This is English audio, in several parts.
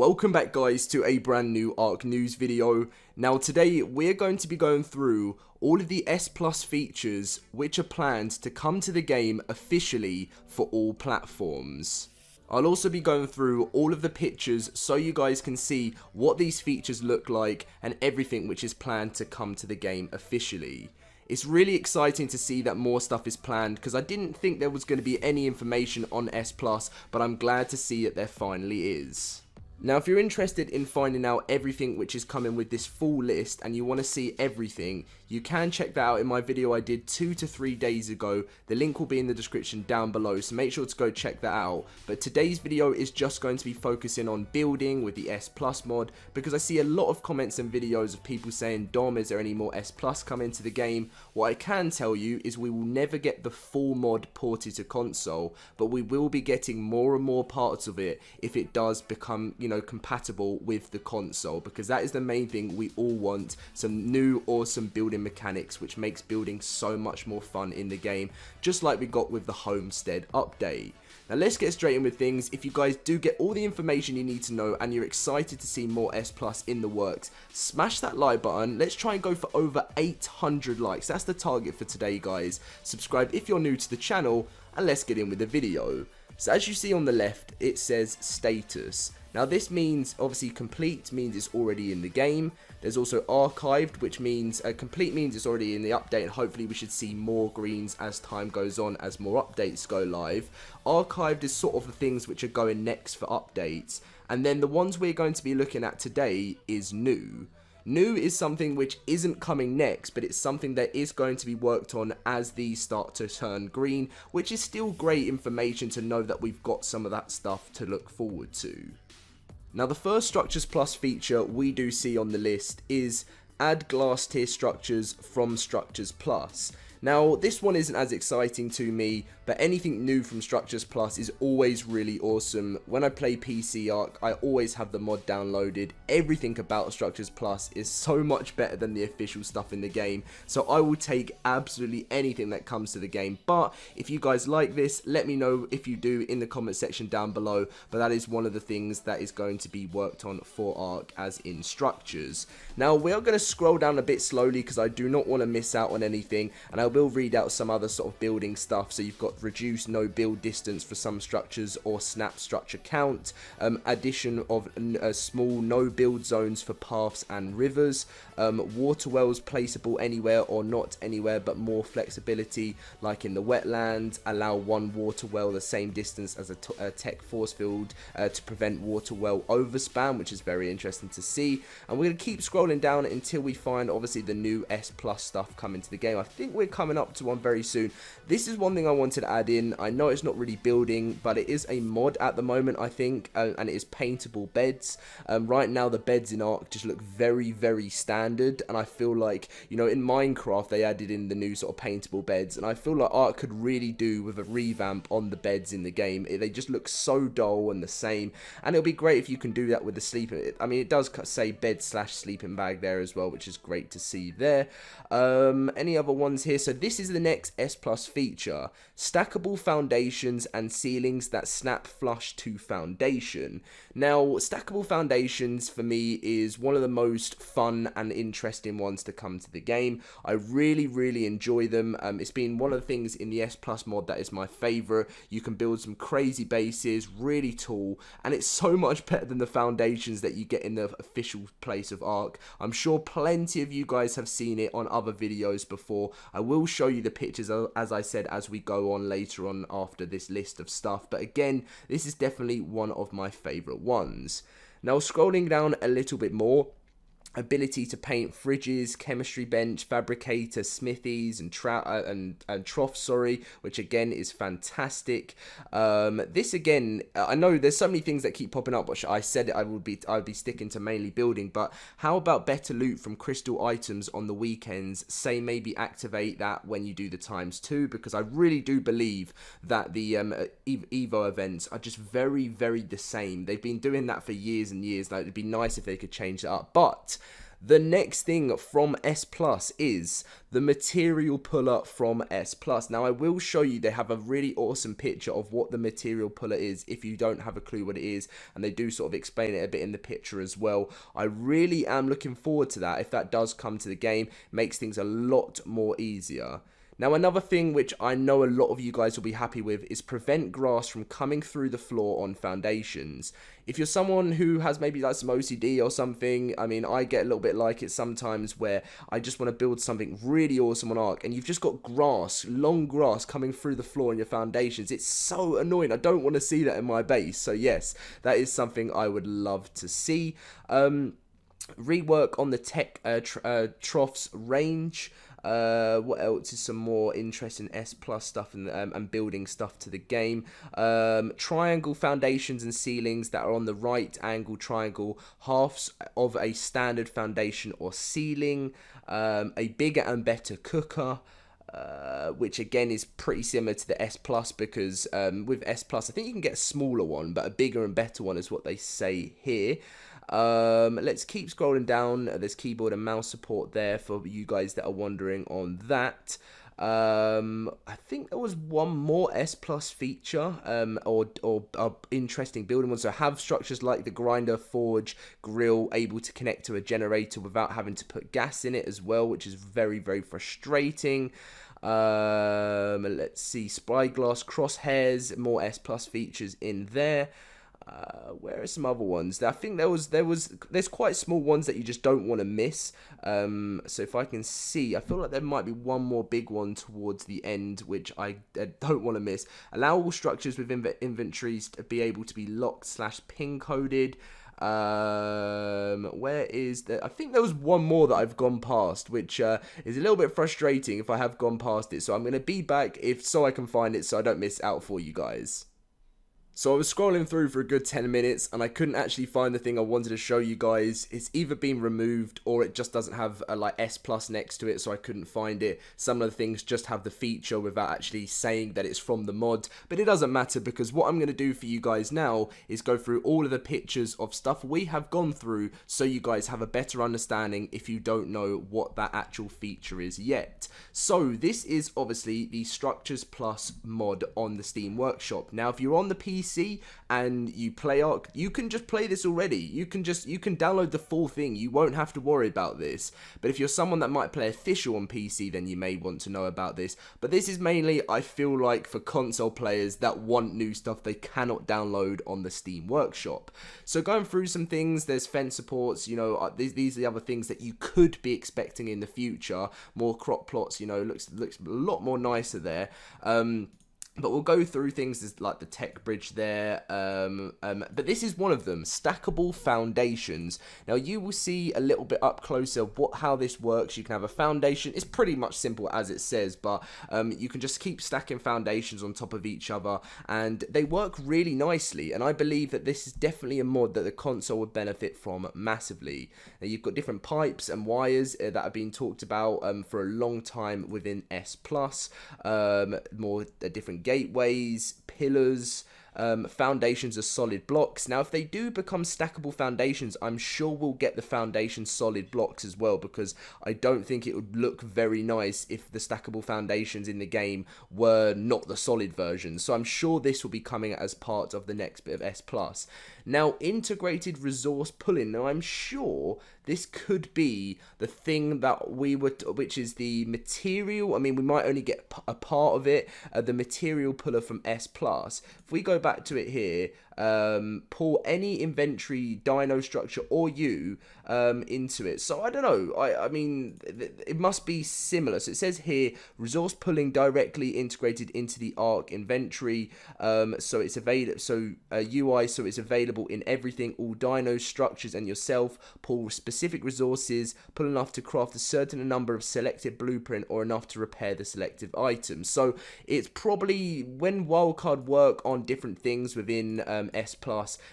Welcome back guys to a brand new ARK news video. Now today we're going to be going through all of the S Plus features which are planned to come to the game officially for all platforms. I'll also be going through all of the pictures so you guys can see what these features look like and everything which is planned to come to the game officially. It's really exciting to see that more stuff is planned because I didn't think there was going to be any information on S Plus, but I'm glad to see that there finally is. Now if you're interested in finding out everything which is coming with this full list and you want to see everything, you can check that out in my video I did 2 to 3 days ago. The link will be in the description down below, so make sure to go check that out. But today's video is just going to be focusing on building with the S Plus mod, because I see a lot of comments and videos of people saying, Dom, is there any more S Plus coming to the game? What I can tell you is we will never get the full mod ported to console, but we will be getting more and more parts of it if it does become, compatible with the console, because that is the main thing we all want. Some new awesome building mechanics which makes building so much more fun in the game, just like we got with the Homestead update. Now let's get straight in with things. If you guys do get all the information you need to know and you're excited to see more S Plus in the works, smash that like button. Let's try and go for over 800 likes. That's the target for today, guys. Subscribe if you're new to the channel, and let's get in with the video. So as you see on the left, it says status. Now this means, obviously complete means it's already in the game. There's also archived, which means, complete means it's already in the update, and hopefully we should see more greens as time goes on, as more updates go live. Archived is sort of the things which are going next for updates. And then the ones we're going to be looking at today is new. New is something which isn't coming next, but it's something that is going to be worked on as these start to turn green, which is still great information to know that we've got some of that stuff to look forward to. Now the first Structures Plus feature we do see on the list is add glass tier structures from Structures Plus. Now this one isn't as exciting to me, but anything new from Structures Plus is always really awesome. When I play PC ARK, I always have the mod downloaded. Everything about Structures Plus is so much better than the official stuff in the game, so I will take absolutely anything that comes to the game. But if you guys like this, let me know if you do in the comment section down below. But that is one of the things that is going to be worked on for ARK as in Structures. Now we are going to scroll down a bit slowly because I do not want to miss out on anything, and I will read out some other sort of building stuff. So you've got reduced no build distance for some structures or snap structure count, addition of small no build zones for paths and rivers, water wells placeable anywhere or not anywhere, but more flexibility like in the wetlands, allow one water well the same distance as a tech force field to prevent water well overspam, which is very interesting to see. And we're going to keep scrolling down until we find obviously the new S Plus stuff coming to the game. I think we're coming up to one very soon. This is one thing I wanted to add in. I know it's not really building, but it is a mod at the moment, I think, and it is Paintable Beds. Right now the beds in ARK just look very, very standard, and I feel like, in Minecraft they added in the new sort of paintable beds, and I feel like ARK could really do with a revamp on the beds in the game. They just look so dull and the same, and it'll be great if you can do that with the sleeping. I mean, it does say bed / sleeping bag there as well, which is great to see there. Any other ones here? So this is the next S Plus feature, stackable foundations and ceilings that snap flush to foundation. Now stackable foundations for me is one of the most fun and interesting ones to come to the game. I really enjoy them. It's been one of the things in the S Plus mod that is my favorite. You can build some crazy bases, really tall, and it's so much better than the foundations that you get in the official place of ARK. I'm sure plenty of you guys have seen it on other videos before. I will show you the pictures, as I said, as we go on later on after this list of stuff. But again, this is definitely one of my favorite ones. Now scrolling down a little bit more, ability to paint fridges, chemistry bench, fabricator, smithies, and troughs, which again is fantastic. This again, I know there's so many things that keep popping up, which I said I would be sticking to mainly building, but how about better loot from crystal items on the weekends? Say maybe activate that when you do the ×2, because I really do believe that the Evo events are just very the same. They've been doing that for years and years. Like, it'd be nice if they could change that up, but The next thing from S Plus is the material puller from S Plus. Now, I will show you, they have a really awesome picture of what the material puller is if you don't have a clue what it is, and they do sort of explain it a bit in the picture as well. I really am looking forward to that. If that does come to the game, makes things a lot more easier. Now, another thing which I know a lot of you guys will be happy with is prevent grass from coming through the floor on foundations. If you're someone who has maybe like some OCD or something, I mean, I get a little bit like it sometimes where I just want to build something really awesome on ARK and you've just got grass, long grass coming through the floor in your foundations. It's so annoying. I don't want to see that in my base. So yes, that is something I would love to see. Rework on the tech troughs range. What else is some more interesting S Plus stuff and building stuff to the game? Triangle foundations and ceilings that are on the right angle triangle, halves of a standard foundation or ceiling, a bigger and better cooker. Which again is pretty similar to the S Plus because with S Plus I think you can get a smaller one, but a bigger and better one is what they say here. Let's keep scrolling down. There's keyboard and mouse support there for you guys that are wondering on that. I think there was one more S Plus feature, or interesting building one. So have structures like the grinder, forge, grill able to connect to a generator without having to put gas in it as well, which is very, very frustrating. Let's see, spyglass crosshairs, more S Plus features in there. Where are some other ones? I think there's quite small ones that you just don't want to miss. So if I can see, I feel like there might be one more big one towards the end, which I don't want to miss. Allow all structures with inventories to be able to be locked / pin coded. Where is the? I think there was one more that I've gone past, which is a little bit frustrating if I have gone past it. So I'm going to be back so I can find it so I don't miss out for you guys. So I was scrolling through for a good 10 minutes and I couldn't actually find the thing I wanted to show you guys. It's either been removed or it just doesn't have a like S Plus next to it, so I couldn't find it. Some of the things just have the feature without actually saying that it's from the mod, but it doesn't matter because what I'm going to do for you guys now is go through all of the pictures of stuff we have gone through so you guys have a better understanding if you don't know what that actual feature is yet. So this is obviously the Structures Plus mod on the Steam Workshop. Now if you're on the PC and you play ARK, you can just play this already. You can download the full thing. You won't have to worry about this. But if you're someone that might play official on PC, then you may want to know about this. But this is mainly, I feel like, for console players that want new stuff they cannot download on the Steam Workshop. So going through some things, there's fence supports, you know, these are the other things that you could be expecting in the future. More crop plots, you know, looks a lot more nicer there. But we'll go through things like the tech bridge there, but this is one of them, Stackable Foundations. Now you will see a little bit up closer how this works. You can have a foundation, it's pretty much simple as it says, but you can just keep stacking foundations on top of each other, and they work really nicely, and I believe that this is definitely a mod that the console would benefit from massively. Now you've got different pipes and wires that have been talked about for a long time within S+, more different gateways, pillars, foundations are solid blocks. Now if they do become stackable foundations, I'm sure we'll get the foundation solid blocks as well, because I don't think it would look very nice if the stackable foundations in the game were not the solid version. So I'm sure this will be coming as part of the next bit of S+. Now integrated resource pulling. Now I'm sure this could be the thing that which is the material. I mean, we might only get a part of it, the material puller from S+. If we go back to it here, pull any inventory, dino structure, or into it. So I don't know. I mean, it must be similar. So it says here, resource pulling directly integrated into the ARK inventory. So it's available. So UI. So it's available in everything. All dino structures and yourself. Pull specific resources. Pull enough to craft a certain number of selected blueprint or enough to repair the selective items. So it's probably when wildcard work on different things within S+,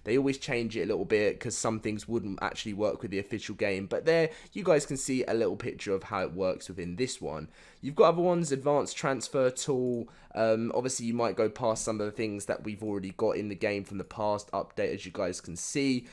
they always change it a little bit because some things wouldn't actually work with the official game. But there, you guys can see a little picture of how it works within this one. You've got other ones, advanced transfer tool. Obviously, you might go past some of the things that we've already got in the game from the past update, as you guys can see.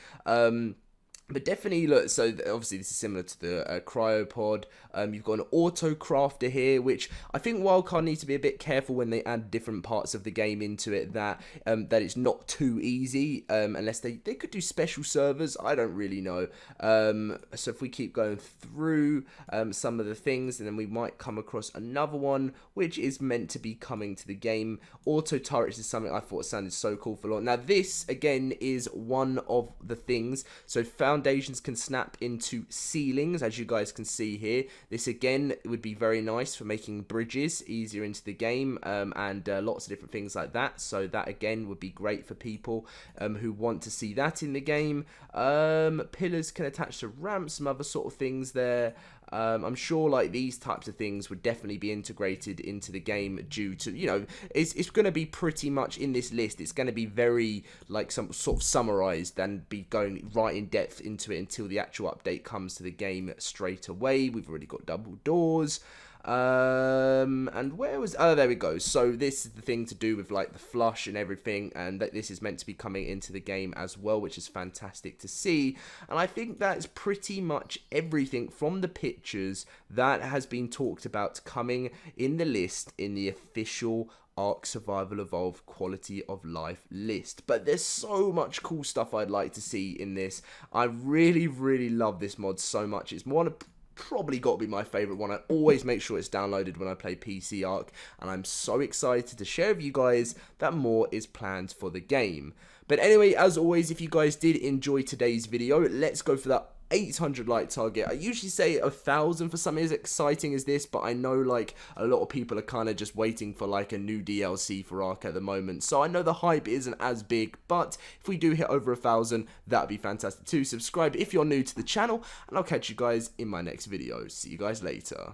But definitely, look, so obviously this is similar to the cryopod. You've got an auto crafter here, which I think Wildcard needs to be a bit careful when they add different parts of the game into it, that it's not too easy, unless they could do special servers. I don't really know. So if we keep going through some of the things, and then we might come across another one, which is meant to be coming to the game. Auto turrets is something I thought sounded so cool for a lot. Now this, again, is one of the things. So foundations can snap into ceilings, as you guys can see here. This again would be very nice for making bridges easier into the game, and lots of different things like that. So that again would be great for people who want to see that in the game. Pillars can attach to ramps, some other sort of things there. I'm sure like these types of things would definitely be integrated into the game due to, you know, it's going to be pretty much in this list. It's going to be very like some sort of summarized and be going right in depth into it until the actual update comes to the game straight away. We've already got double doors. And where was, oh, there we go. So this is the thing to do with like the flush and everything, and that this is meant to be coming into the game as well, which is fantastic to see. And I think that's pretty much everything from the pictures that has been talked about coming in the list in the official ARK Survival Evolved quality of life list. But there's so much cool stuff I'd like to see in this. I really love this mod so much. It's one of probably got to be my favorite one. I always make sure it's downloaded when I play PC ARK, and I'm so excited to share with you guys that more is planned for the game. But anyway, as always, if you guys did enjoy today's video, let's go for that 800 like target. I usually say 1,000 for something as exciting as this, but I know like a lot of people are kind of just waiting for like a new DLC for ARK at the moment, so I know the hype isn't as big, but if we do hit over 1,000, that'd be fantastic too. Subscribe if you're new to the channel, and I'll catch you guys in my next video. See you guys later.